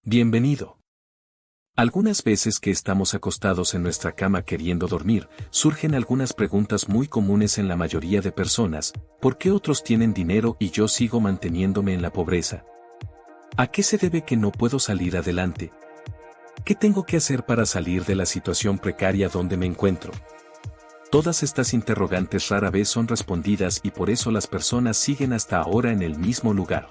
Bienvenido. Algunas veces que estamos acostados en nuestra cama queriendo dormir, surgen algunas preguntas muy comunes en la mayoría de personas. ¿Por qué otros tienen dinero y yo sigo manteniéndome en la pobreza? ¿A qué se debe que no puedo salir adelante? ¿Qué tengo que hacer para salir de la situación precaria donde me encuentro? Todas estas interrogantes rara vez son respondidas y por eso las personas siguen hasta ahora en el mismo lugar.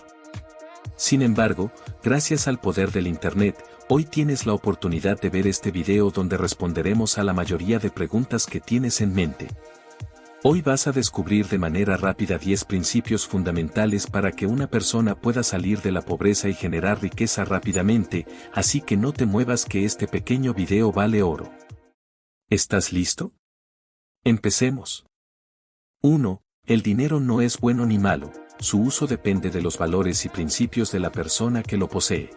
Sin embargo, gracias al poder del Internet, hoy tienes la oportunidad de ver este video donde responderemos a la mayoría de preguntas que tienes en mente. Hoy vas a descubrir de manera rápida 10 principios fundamentales para que una persona pueda salir de la pobreza y generar riqueza rápidamente, así que no te muevas que este pequeño video vale oro. ¿Estás listo? Empecemos. 1. El dinero no es bueno ni malo. Su uso depende de los valores y principios de la persona que lo posee.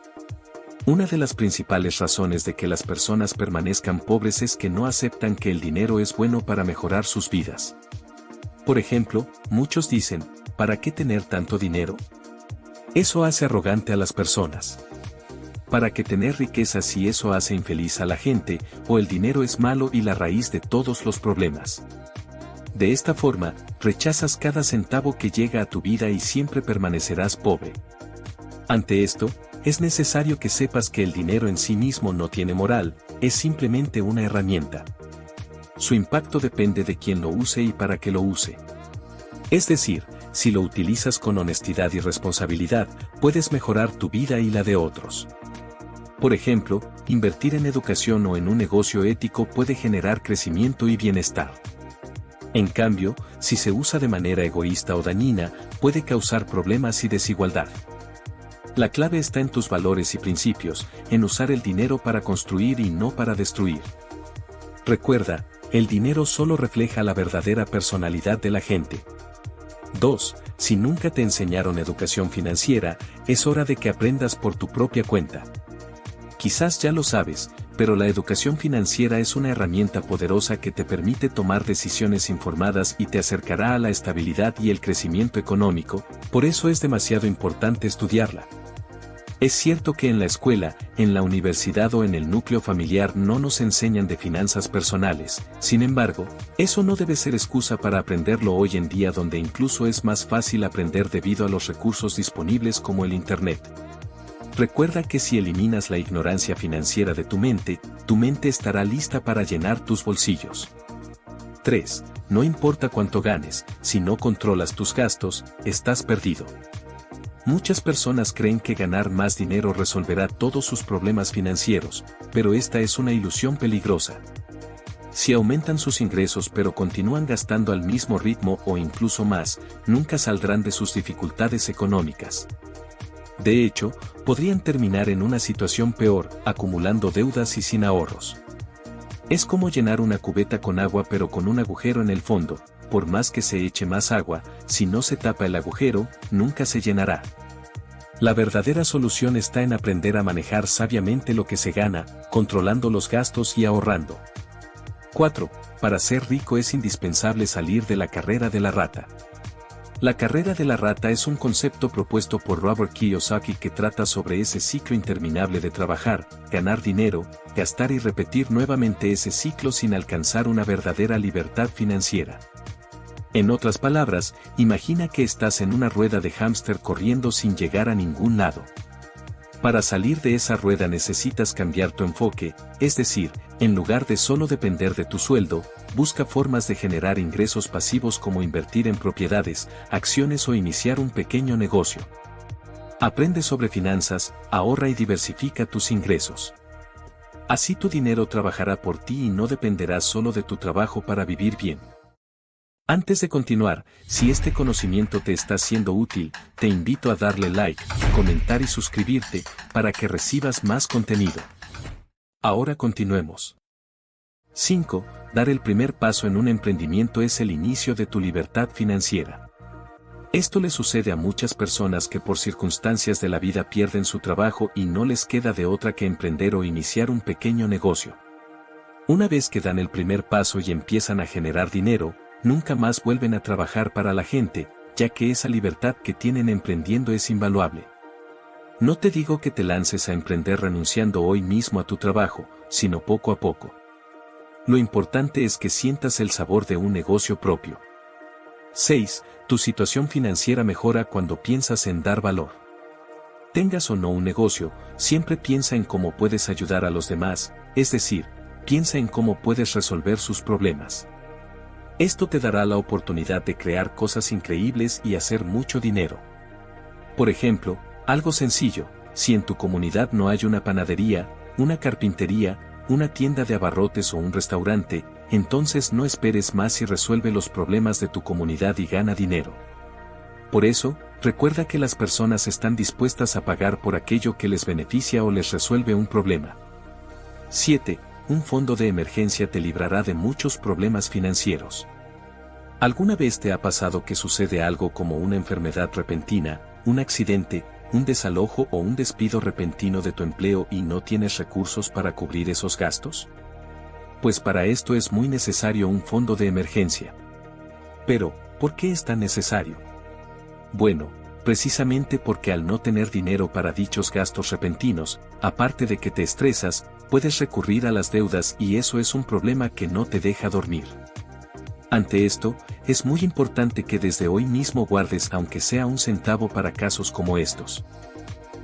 Una de las principales razones de que las personas permanezcan pobres es que no aceptan que el dinero es bueno para mejorar sus vidas. Por ejemplo, muchos dicen, ¿para qué tener tanto dinero? Eso hace arrogante a las personas. ¿Para qué tener riqueza si eso hace infeliz a la gente, o el dinero es malo y la raíz de todos los problemas? De esta forma, rechazas cada centavo que llega a tu vida y siempre permanecerás pobre. Ante esto, es necesario que sepas que el dinero en sí mismo no tiene moral, es simplemente una herramienta. Su impacto depende de quién lo use y para qué lo use. Es decir, si lo utilizas con honestidad y responsabilidad, puedes mejorar tu vida y la de otros. Por ejemplo, invertir en educación o en un negocio ético puede generar crecimiento y bienestar. En cambio, si se usa de manera egoísta o dañina, puede causar problemas y desigualdad. La clave está en tus valores y principios, en usar el dinero para construir y no para destruir. Recuerda, el dinero solo refleja la verdadera personalidad de la gente. 2. Si nunca te enseñaron educación financiera, es hora de que aprendas por tu propia cuenta. Quizás ya lo sabes, pero la educación financiera es una herramienta poderosa que te permite tomar decisiones informadas y te acercará a la estabilidad y el crecimiento económico, por eso es demasiado importante estudiarla. Es cierto que en la escuela, en la universidad o en el núcleo familiar no nos enseñan de finanzas personales, sin embargo, eso no debe ser excusa para aprenderlo hoy en día donde incluso es más fácil aprender debido a los recursos disponibles como el Internet. Recuerda que si eliminas la ignorancia financiera de tu mente estará lista para llenar tus bolsillos. 3. No importa cuánto ganes, si no controlas tus gastos, estás perdido. Muchas personas creen que ganar más dinero resolverá todos sus problemas financieros, pero esta es una ilusión peligrosa. Si aumentan sus ingresos pero continúan gastando al mismo ritmo o incluso más, nunca saldrán de sus dificultades económicas. De hecho, podrían terminar en una situación peor, acumulando deudas y sin ahorros. Es como llenar una cubeta con agua pero con un agujero en el fondo, por más que se eche más agua, si no se tapa el agujero, nunca se llenará. La verdadera solución está en aprender a manejar sabiamente lo que se gana, controlando los gastos y ahorrando. 4. Para ser rico es indispensable salir de la carrera de la rata. La carrera de la rata es un concepto propuesto por Robert Kiyosaki que trata sobre ese ciclo interminable de trabajar, ganar dinero, gastar y repetir nuevamente ese ciclo sin alcanzar una verdadera libertad financiera. En otras palabras, imagina que estás en una rueda de hámster corriendo sin llegar a ningún lado. Para salir de esa rueda necesitas cambiar tu enfoque, es decir, en lugar de solo depender de tu sueldo, busca formas de generar ingresos pasivos como invertir en propiedades, acciones o iniciar un pequeño negocio. Aprende sobre finanzas, ahorra y diversifica tus ingresos. Así tu dinero trabajará por ti y no dependerás solo de tu trabajo para vivir bien. Antes de continuar, si este conocimiento te está siendo útil, te invito a darle like, comentar y suscribirte, para que recibas más contenido. Ahora continuemos. 5. Dar el primer paso en un emprendimiento es el inicio de tu libertad financiera. Esto le sucede a muchas personas que por circunstancias de la vida pierden su trabajo y no les queda de otra que emprender o iniciar un pequeño negocio. Una vez que dan el primer paso y empiezan a generar dinero, nunca más vuelven a trabajar para la gente, ya que esa libertad que tienen emprendiendo es invaluable. No te digo que te lances a emprender renunciando hoy mismo a tu trabajo, sino poco a poco. Lo importante es que sientas el sabor de un negocio propio. 6. Tu situación financiera mejora cuando piensas en dar valor. Tengas o no un negocio, siempre piensa en cómo puedes ayudar a los demás, es decir, piensa en cómo puedes resolver sus problemas. Esto te dará la oportunidad de crear cosas increíbles y hacer mucho dinero. Por ejemplo, algo sencillo, si en tu comunidad no hay una panadería, una carpintería, una tienda de abarrotes o un restaurante, entonces no esperes más y resuelve los problemas de tu comunidad y gana dinero. Por eso, recuerda que las personas están dispuestas a pagar por aquello que les beneficia o les resuelve un problema. 7. Un fondo de emergencia te librará de muchos problemas financieros. ¿Alguna vez te ha pasado que sucede algo como una enfermedad repentina, un accidente, un desalojo o un despido repentino de tu empleo y no tienes recursos para cubrir esos gastos? Pues para esto es muy necesario un fondo de emergencia. Pero, ¿por qué es tan necesario? Bueno, precisamente porque al no tener dinero para dichos gastos repentinos, aparte de que te estresas, puedes recurrir a las deudas y eso es un problema que no te deja dormir. Ante esto, es muy importante que desde hoy mismo guardes aunque sea un centavo para casos como estos.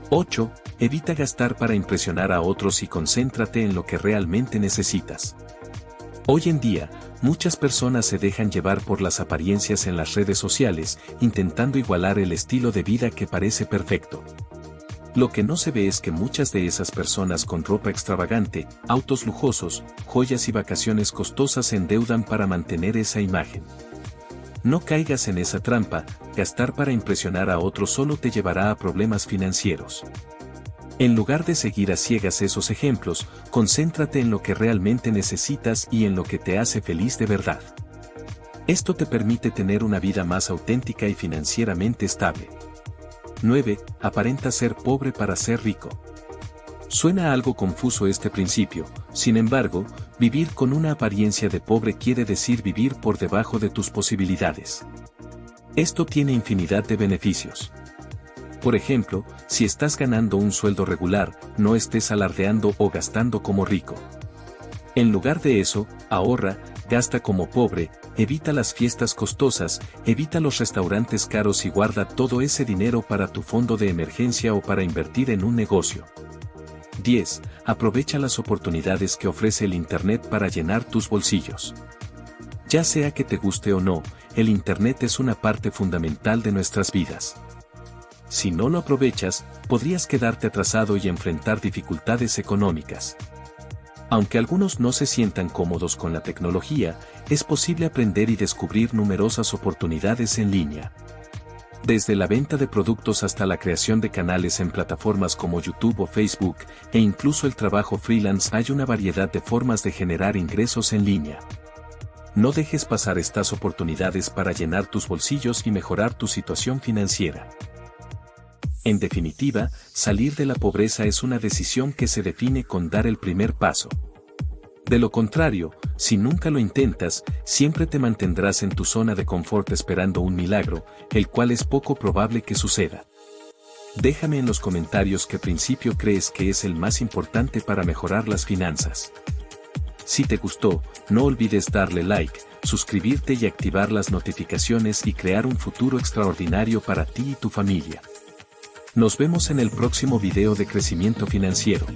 8. Evita gastar para impresionar a otros y concéntrate en lo que realmente necesitas. Hoy en día, muchas personas se dejan llevar por las apariencias en las redes sociales, intentando igualar el estilo de vida que parece perfecto. Lo que no se ve es que muchas de esas personas con ropa extravagante, autos lujosos, joyas y vacaciones costosas se endeudan para mantener esa imagen. No caigas en esa trampa, gastar para impresionar a otros solo te llevará a problemas financieros. En lugar de seguir a ciegas esos ejemplos, concéntrate en lo que realmente necesitas y en lo que te hace feliz de verdad. Esto te permite tener una vida más auténtica y financieramente estable. 9. Aparenta ser pobre para ser rico. Suena algo confuso este principio, sin embargo, vivir con una apariencia de pobre quiere decir vivir por debajo de tus posibilidades. Esto tiene infinidad de beneficios. Por ejemplo, si estás ganando un sueldo regular, no estés alardeando o gastando como rico. En lugar de eso, ahorra, gasta como pobre, evita las fiestas costosas, evita los restaurantes caros y guarda todo ese dinero para tu fondo de emergencia o para invertir en un negocio. 10. Aprovecha las oportunidades que ofrece el Internet para llenar tus bolsillos. Ya sea que te guste o no, el Internet es una parte fundamental de nuestras vidas. Si no lo aprovechas, podrías quedarte atrasado y enfrentar dificultades económicas. Aunque algunos no se sientan cómodos con la tecnología, es posible aprender y descubrir numerosas oportunidades en línea. Desde la venta de productos hasta la creación de canales en plataformas como YouTube o Facebook, e incluso el trabajo freelance, hay una variedad de formas de generar ingresos en línea. No dejes pasar estas oportunidades para llenar tus bolsillos y mejorar tu situación financiera. En definitiva, salir de la pobreza es una decisión que se define con dar el primer paso. De lo contrario, si nunca lo intentas, siempre te mantendrás en tu zona de confort esperando un milagro, el cual es poco probable que suceda. Déjame en los comentarios qué principio crees que es el más importante para mejorar las finanzas. Si te gustó, no olvides darle like, suscribirte y activar las notificaciones y crear un futuro extraordinario para ti y tu familia. Nos vemos en el próximo video de crecimiento financiero.